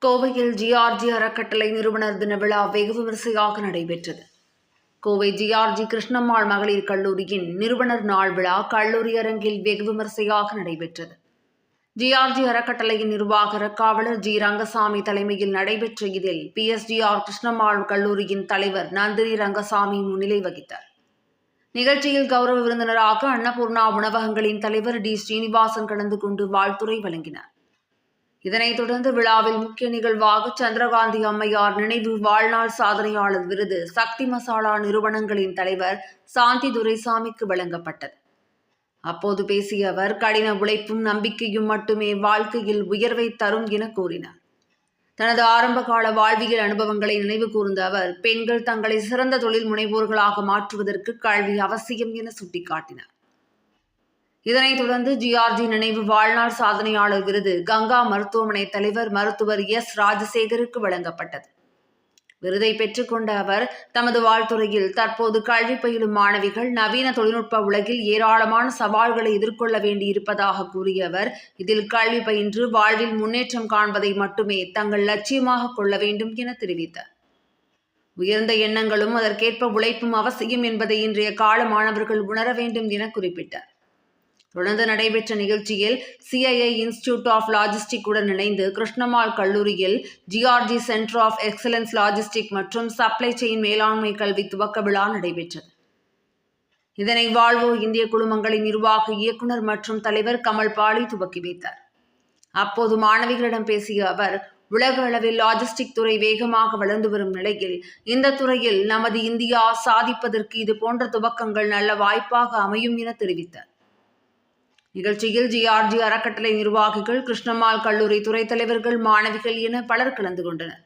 கோவையில் ஜிஆர்ஜி அறக்கட்டளை நிறுவனர் தின விழா வெகு விமரிசையாக நடைபெற்றது. கோவை ஜிஆர்ஜி கிருஷ்ணம்மாள் மகளிர் கல்லூரியின் நிறுவனர் நாள் விழா கல்லூரி அரங்கில் வெகு விமரிசையாக நடைபெற்றது. ஜிஆர்ஜி அறக்கட்டளையின் நிர்வாக காவலர் ஜி ரங்கசாமி தலைமையில் நடைபெற்ற இதில் பிஎஸ்ஜிஆர் கிருஷ்ணம்மாள் கல்லூரியின் தலைவர் நந்தினி ரங்கசாமி முன்னிலை வகித்தார். நிகழ்ச்சியில் கௌரவ விருந்தினராக அன்னபூர்ணா உணவகங்களின் தலைவர் டி ஸ்ரீனிவாசன் கலந்து கொண்டு வாழ்த்துரை வழங்கினார். இதனைத் தொடர்ந்து விழாவில் முக்கிய நிகழ்வாக சந்திரகாந்தி அம்மையார் நினைவு வாழ்நாள் சாதனையாளர் விருது சக்தி மசாலா நிறுவனங்களின் தலைவர் சாந்தி துரைசாமிக்கு வழங்கப்பட்டது. அப்போது பேசிய அவர், கடின உழைப்பும் நம்பிக்கையும் மட்டுமே வாழ்க்கையில் உயர்வை தரும் என கூறினார். தனது ஆரம்பகால வாழ்வியல் அனுபவங்களை நினைவு கூர்ந்த அவர், பெண்கள் தங்களை சிறந்த தொழில் முனைவோர்களாக மாற்றுவதற்கு கல்வி அவசியம் என சுட்டிக்காட்டினார். இதனைத் தொடர்ந்து ஜிஆர்ஜி நினைவு வாழ்நாள் சாதனையாளர் விருது கங்கா மருத்துவமனை தலைவர் மருத்துவர் எஸ் ராஜசேகருக்கு வழங்கப்பட்டது. விருதை பெற்றுக்கொண்ட அவர் தமது வாழ்த்துறையில், தற்போது கல்வி பயிலும் மாணவிகள் நவீன தொழில்நுட்ப உலகில் ஏராளமான சவால்களை எதிர்கொள்ள வேண்டியிருப்பதாக கூறிய அவர், இதில் கல்வி பயின்று வாழ்வில் முன்னேற்றம் காண்பதை மட்டுமே தங்கள் லட்சியமாக கொள்ள வேண்டும் என தெரிவித்தார். உயர்ந்த எண்ணங்களும் அதற்கேற்ப உழைப்பும் அவசியம் என்பதை இன்றைய கால மாணவர்கள் உணர வேண்டும் என குறிப்பிட்டார். தொடர்ந்து நடைபெற்ற நிகழ்ச்சியில் சிஐஐ இன்ஸ்டிடியூட் ஆஃப் லாஜிஸ்டிக் உடன் இணைந்து கிருஷ்ணம்மாள் கல்லூரியில் GRG centre of excellence logistic மற்றும் சப்ளை செயின் மேலாண்மை கல்வி துவக்க விழா நடைபெற்றது. இதனை வாழ்வோ இந்திய குழுமங்களின் நிர்வாக இயக்குநர் மற்றும் தலைவர் கமல் பாலி துவக்கி வைத்தார். அப்போது மாணவிகளிடம் பேசிய அவர், உலக அளவில் லாஜிஸ்டிக் துறை வேகமாக வளர்ந்து வரும் நிலையில் இந்த துறையில் நமது இந்தியா சாதிப்பதற்கு இது போன்ற துவக்கங்கள் நல்ல வாய்ப்பாக அமையும் என தெரிவித்தார். நிகழ்ச்சியில் ஜிஆர்ஜி அறக்கட்டளை நிர்வாகிகள், கிருஷ்ணம்மாள் கல்லூரி துறை தலைவர்கள், மாணவிகள் என பலர் கலந்து கொண்டனர்.